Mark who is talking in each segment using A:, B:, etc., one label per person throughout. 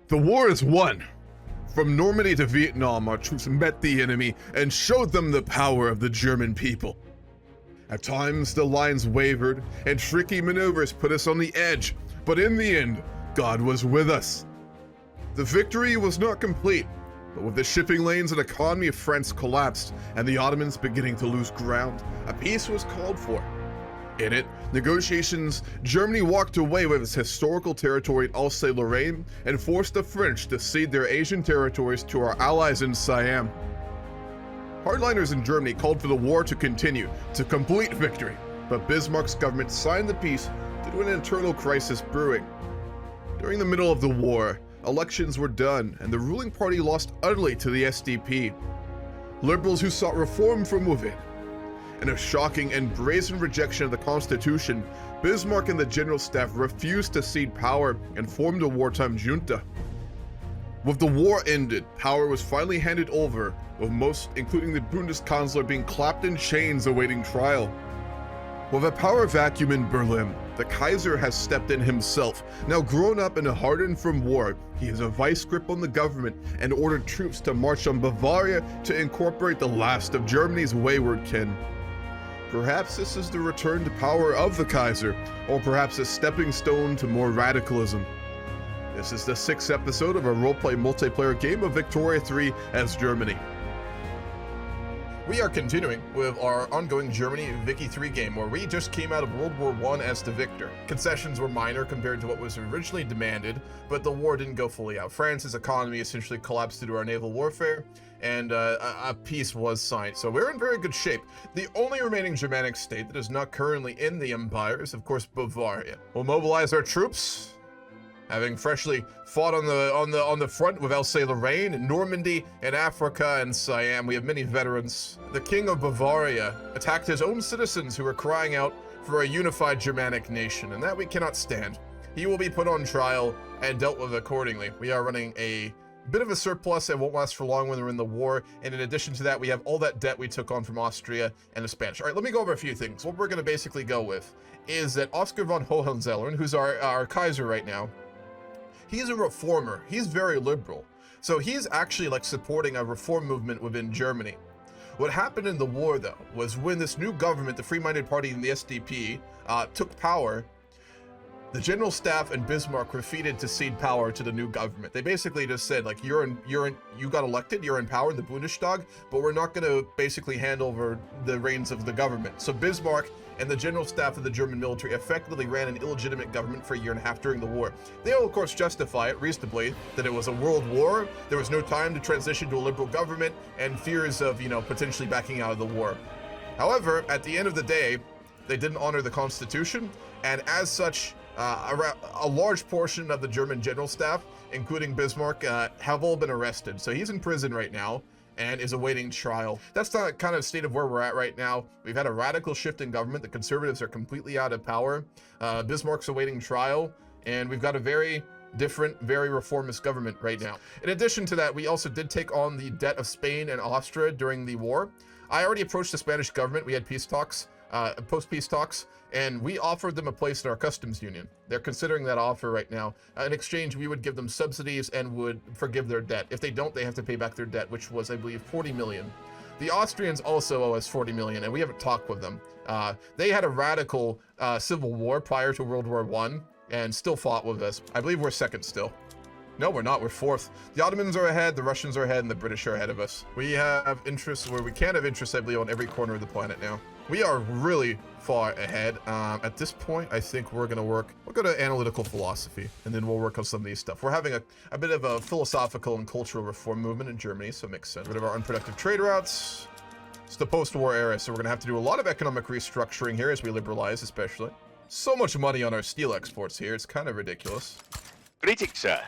A: The war is won. From Normandy to Vietnam, our troops met the enemy and showed them the power of the German people. At times, the lines wavered, and tricky maneuvers put us on the edge, but in the end, God was with us. The victory was not complete, but with the shipping lanes and economy of France collapsed and the Ottomans beginning to lose ground, a peace was called for. In it, negotiations, Germany walked away with its historical territory in Alsace-Lorraine and forced the French to cede their Asian territories to our allies in Siam. Hardliners in Germany called for the war to continue to complete victory, but Bismarck's government signed the peace due to an internal crisis brewing. During the middle of the war, elections were done and the ruling party lost utterly to the SDP. Liberals who sought reform from within. In a shocking and brazen rejection of the Constitution, Bismarck and the General Staff refused to cede power and formed a wartime junta. With the war ended, power was finally handed over, with most, including the Bundeskanzler, being clapped in chains awaiting trial. With a power vacuum in Berlin, the Kaiser has stepped in himself. Now grown up and hardened from war, he has a vice grip on the government and ordered troops to march on Bavaria to incorporate the last of Germany's wayward kin. Perhaps this is the return to power of the Kaiser, or perhaps a stepping stone to more radicalism. This is the 6th episode of our roleplay multiplayer game of Victoria 3 as Germany. We are continuing with our ongoing Germany Vicky 3 game, where we just came out of World War I as the victor. Concessions were minor compared to what was originally demanded, but the war didn't go fully out. France's economy essentially collapsed due to our naval warfare, and a peace was signed. So we're in very good shape. The only remaining Germanic state that is not currently in the empire is, of course, Bavaria. We'll mobilize our troops, having freshly fought on the front with Alsace-Lorraine, Normandy, and Africa and Siam. We have many veterans. The King of Bavaria attacked his own citizens who were crying out for a unified Germanic nation, and that we cannot stand. He will be put on trial and dealt with accordingly. We are running a bit of a surplus and won't last for long when we're in the war, and in addition to that, we have all that debt we took on from Austria and the Spanish. All right, let me go over a few things. What we're going to basically go with is that Oscar von Hohenzollern, who's our Kaiser right now, he's a reformer. He's very liberal. So he's actually like supporting a reform movement within Germany. What happened in the war, though, was when this new government, the Free-Minded Party and the SDP, took power, the General Staff and Bismarck refused to cede power to the new government. They basically just said, like, you got elected, you're in power in the Bundestag, but we're not going to basically hand over the reins of the government. So Bismarck and the General Staff of the German military effectively ran an illegitimate government for a year and a half during the war. They will, of course, justify it reasonably that it was a world war, there was no time to transition to a liberal government, and fears of, potentially backing out of the war. However, at the end of the day, they didn't honor the Constitution, and as such, a large portion of the German General Staff, including Bismarck, have all been arrested. So he's in prison right now and is awaiting trial. That's the kind of state of where we're at right now. We've had a radical shift in government. The conservatives are completely out of power. Bismarck's awaiting trial, and we've got a very different, very reformist government right now. In addition to that, we also did take on the debt of Spain and Austria during the war. I already approached the Spanish government. We had peace talks, post-peace talks, and we offered them a place in our customs union. They're considering that offer right now. In exchange, we would give them subsidies and would forgive their debt. If they don't, they have to pay back their debt, which was, I believe, 40 million. The Austrians also owe us 40 million, and we haven't talked with them. They had a radical civil war prior to World War I and still fought with us. I believe we're second still. No, we're not. We're fourth. The Ottomans are ahead, the Russians are ahead, and the British are ahead of us. We have interests where we can have interests, I believe, on every corner of the planet now. We are really far ahead. At this point, I think we'll go to analytical philosophy, and then we'll work on some of these stuff. We're having a bit of a philosophical and cultural reform movement in Germany, so it makes sense. Rid of our unproductive trade routes. It's the post-war era, so we're gonna have to do a lot of economic restructuring here as we liberalize, especially. So much money on our steel exports here, it's kind of ridiculous.
B: Greetings, sir.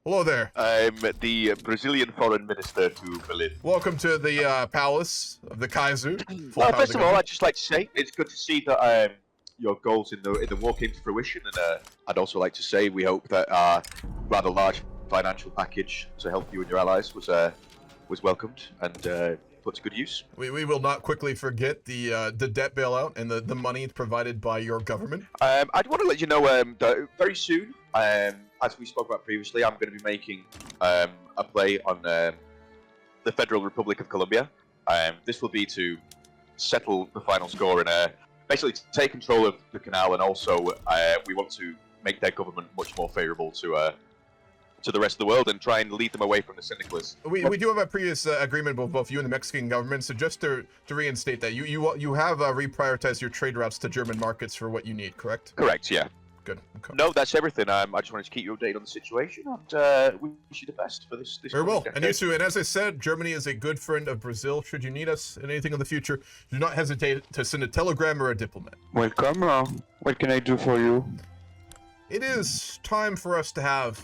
A: Hello there.
B: I'm the Brazilian foreign minister to Berlin.
A: Welcome to the palace of the Kaiser.
B: First of all, I'd just like to say it's good to see that your goals in the war came to fruition, and I'd also like to say we hope that our rather large financial package to help you and your allies was welcomed and put to good use.
A: We will not quickly forget the debt bailout and the money provided by your government.
B: I'd want to let you know that very soon as we spoke about previously, I'm going to be making a play on the Federal Republic of Colombia. This will be to settle the final score and basically take control of the canal, and also we want to make their government much more favourable to the rest of the world and try and lead them away from the syndicalists.
A: We do have a previous agreement with both you and the Mexican government, so just to reinstate that, you have reprioritized your trade routes to German markets for what you need, correct?
B: Correct, yeah.
A: Good. Okay.
B: No, that's everything. I just wanted to keep you updated on the situation, and we wish you the best for this.
A: Very well. And you too. And as I said, Germany is a good friend of Brazil. Should you need us in anything in the future, do not hesitate to send a telegram or a diplomat.
C: Welcome. What can I do for you?
A: It is time for us to have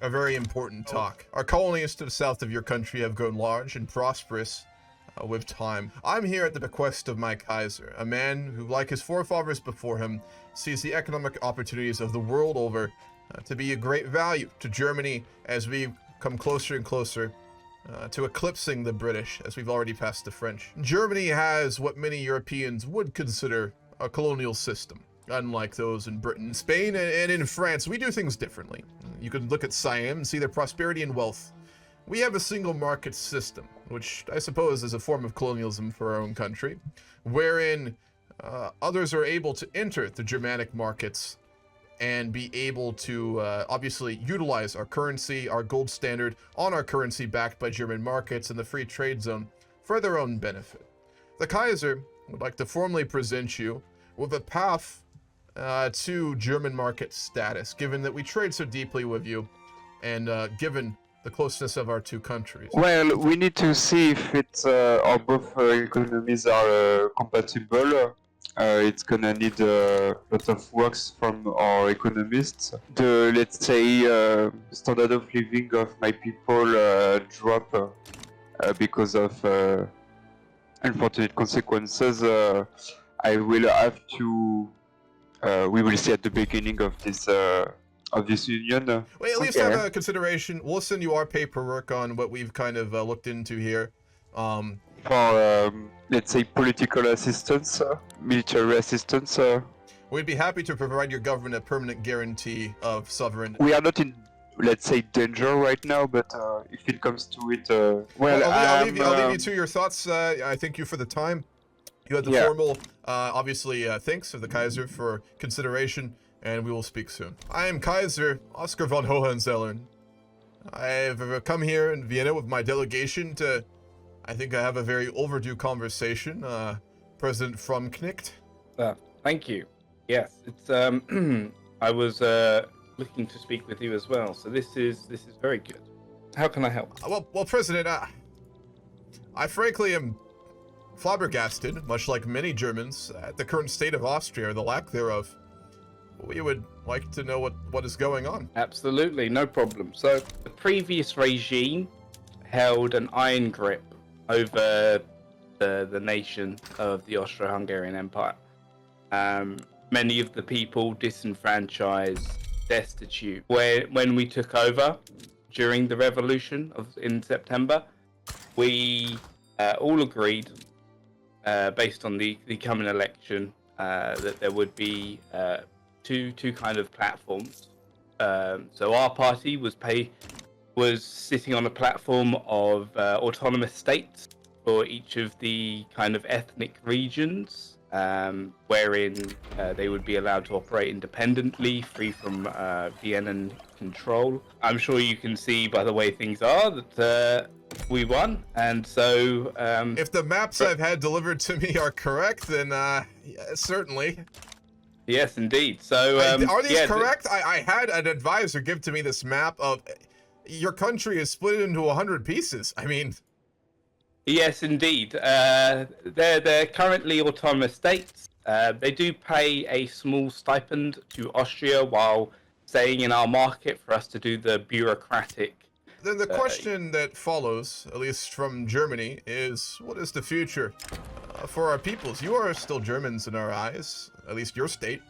A: a very important talk. Our colonies to the south of your country have grown large and prosperous with time. I'm here at the bequest of my Kaiser, a man who, like his forefathers before him, sees the economic opportunities of the world over to be a great value to Germany as we come closer and closer to eclipsing the British, as we've already passed the French. Germany has what many Europeans would consider a colonial system. Unlike those in Britain, Spain, and in France, we do things differently. You can look at Siam and see their prosperity and wealth. We have a single market system, which I suppose is a form of colonialism for our own country, wherein others are able to enter the Germanic markets and be able to obviously utilize our currency, our gold standard, on our currency backed by German markets and the free trade zone for their own benefit. The Kaiser would like to formally present you with a path to German market status, given that we trade so deeply with you, and given the closeness of our two countries.
C: Well, we need to see if it's our both economies are compatible. It's gonna need a lot of works from our economists. The, let's say, standard of living of my people drop because of unfortunate consequences. I will have to. We will see at the beginning of this union.
A: Well, at least have a consideration. We'll send you our paperwork on what we've kind of looked into here.
C: For let's say political assistance, military assistance.
A: We'd be happy to provide your government a permanent guarantee of sovereignty.
C: We are not in, let's say, danger right now, but if it comes to it, well,
A: I'll leave you to your thoughts. I thank you for the time. You had the formal, obviously, thanks of the Kaiser for consideration, and we will speak soon. I am Kaiser Oscar von Hohenzollern. I've come here in Vienna with my delegation to, I think I have a very overdue conversation. President Frumknecht.
D: Thank you. Yes, it's I was looking to speak with you as well. So this is very good. How can I help?
A: Well, President, I frankly am flabbergasted, much like many Germans, at the current state of Austria, or the lack thereof. We would like to know what is going on.
D: Absolutely, no problem. So the previous regime held an iron grip over the nation of the Austro-Hungarian Empire. Many of the people disenfranchised, destitute. When we took over during the revolution in September, we all agreed, based on the coming election, that there would be two kind of platforms. So our party was sitting on a platform of autonomous states for each of the kind of ethnic regions, wherein they would be allowed to operate independently, free from Vienna control. I'm sure you can see by the way things are that we won, and so
A: if the maps I've had delivered to me are correct, then yeah, certainly.
D: Yes, indeed. So
A: are these correct? I had an advisor give to me this map of your country is split into 100 pieces. I mean,
D: yes, indeed. They're currently autonomous states. They do pay a small stipend to Austria while staying in our market for us to do the bureaucratic.
A: Then the question that follows, at least from Germany, is what is the future for our peoples? You are still Germans in our eyes, at least your state.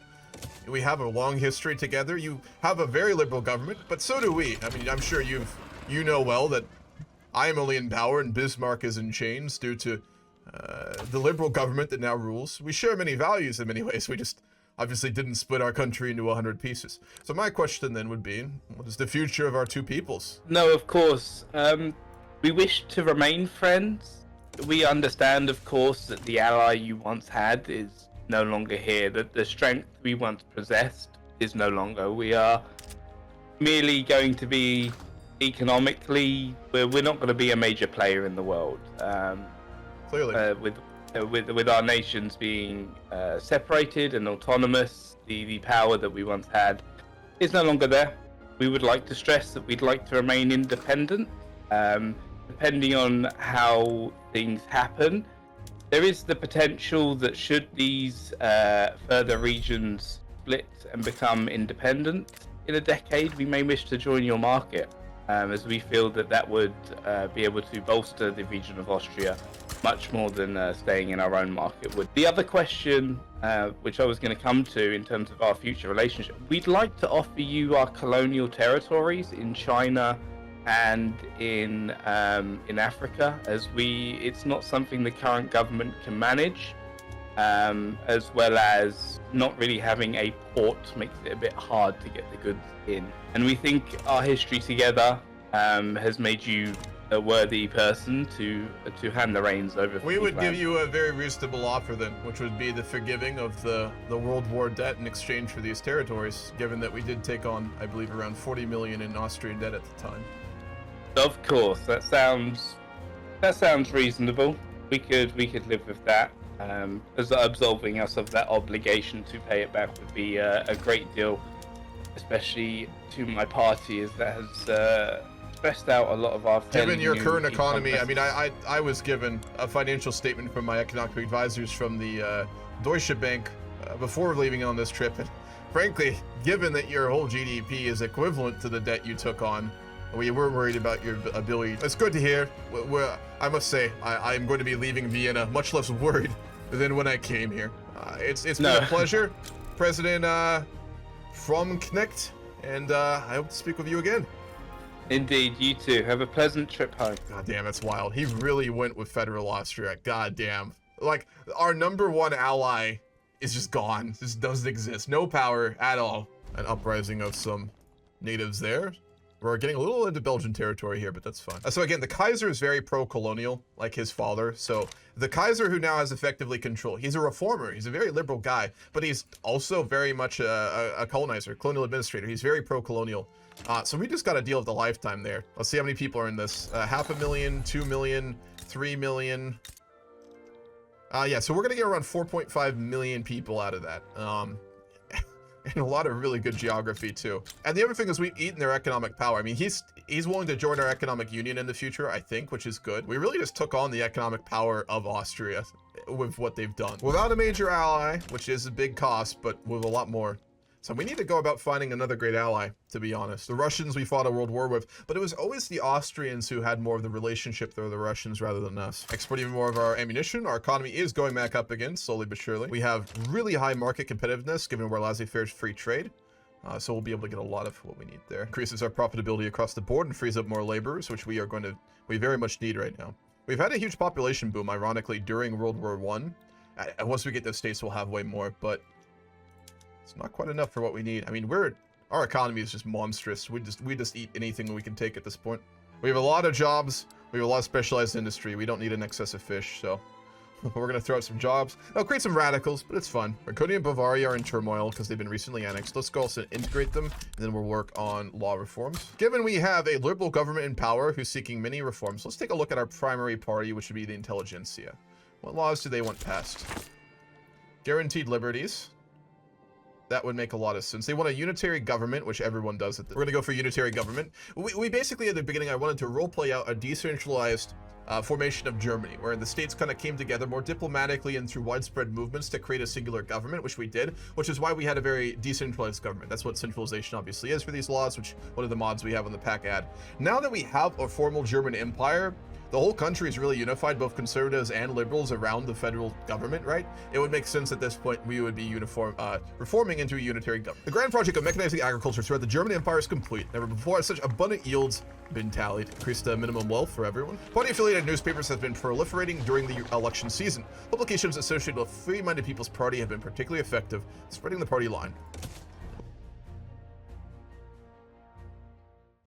A: We have a long history together. You have a very liberal government, but so do we. I mean, I'm sure you know well that I am only in power and Bismarck is in chains due to the liberal government that now rules. We share many values in many ways. We just obviously didn't split our country into 100 pieces. So my question then would be, what is the future of our two peoples?
D: No, of course. We wish to remain friends. We understand, of course, that the ally you once had is no longer here, that the strength we once possessed is no longer. We are merely going to be economically, we're not going to be a major player in the world.
A: Clearly.
D: With our nations being separated and autonomous, the power that we once had is no longer there. We would like to stress that we'd like to remain independent. Depending on how things happen, there is the potential that should these further regions split and become independent in a decade, we may wish to join your market, as we feel that that would be able to bolster the region of Austria much more than staying in our own market would. The other question, which I was going to come to in terms of our future relationship, we'd like to offer you our colonial territories in China and in Africa, as it's not something the current government can manage, as well as not really having a port makes it a bit hard to get the goods in. And we think our history together has made you a worthy person to hand the reins over.
A: We would give you a very reasonable offer then, which would be the forgiving of the World War debt in exchange for these territories, given that we did take on, I believe, around 40 million in Austrian debt at the time.
D: Of course, that sounds reasonable. We could live with that. As absolving us of that obligation to pay it back would be a great deal, especially to my party, as that has stressed out a lot of our.
A: Given your current economy, I mean, I was given a financial statement from my economic advisors from the Deutsche Bank before leaving on this trip, and frankly, given that your whole GDP is equivalent to the debt you took on, we were worried about your ability. It's good to hear. I must say, I'm going to be leaving Vienna much less worried than when I came here. It's been a pleasure, President Fromknecht, and I hope to speak with you again.
D: Indeed, you too. Have a pleasant trip home.
A: God damn, that's wild. He really went with Federal Austria. God damn. Like, our number one ally is just gone. Just doesn't exist. No power at all. An uprising of some natives there. We're getting a little into Belgian territory here, but that's fine. So again, the Kaiser is very pro-colonial, like his father. So the Kaiser, who now has effectively control, he's a reformer. He's a very liberal guy, but he's also very much a colonizer, colonial administrator. He's very pro-colonial. So we just got a deal of the lifetime there. Let's see how many people are in this. 500,000, 2 million, 3 million. Yeah, so we're gonna get around 4.5 million people out of that. And a lot of really good geography too. And the other thing is we've eaten their economic power. I mean, he's willing to join our economic union in the future, I think, which is good. We really just took on the economic power of Austria with what they've done. Without a major ally, which is a big cost, but with a lot more. So we need to go about finding another great ally, to be honest. The Russians we fought a world war with, but it was always the Austrians who had more of the relationship with the Russians rather than us. Exporting more of our ammunition, our economy is going back up again, slowly but surely. We have really high market competitiveness, given we're laissez-faire free trade. So we'll be able to get a lot of what we need there. Increases our profitability across the board and frees up more laborers, which we very much need right now. We've had a huge population boom, ironically, during World War I. Once we get those states, we'll have way more, but it's not quite enough for what we need. I mean, our economy is just monstrous. We just eat anything we can take at this point. We have a lot of jobs. We have a lot of specialized industry. We don't need an excess of fish, so we're gonna throw out some jobs. I'll create some radicals, but it's fun. Franconia and Bavaria are in turmoil because they've been recently annexed. Let's go also integrate them, and then we'll work on law reforms. Given we have a liberal government in power who's seeking many reforms, let's take a look at our primary party, which would be the intelligentsia. What laws do they want passed? Guaranteed liberties. That would make a lot of sense. They want a unitary government, which everyone does. We're going to go for unitary government. We basically, at the beginning, I wanted to roleplay out a decentralized formation of Germany, where the states kind of came together more diplomatically and through widespread movements to create a singular government, which we did, which is why we had a very decentralized government. That's what centralization obviously is for these laws, which one of the mods we have on the pack ad. Now that we have a formal German empire, the whole country is really unified, both conservatives and liberals around the federal government, right? It would make sense at this point we would be reforming into a unitary government. The grand project of mechanizing agriculture throughout the German Empire is complete. Never before has such abundant yields been tallied. Increased minimum wealth for everyone. Party-affiliated newspapers have been proliferating during the election season. Publications associated with free-minded People's Party have been particularly effective, spreading the party line.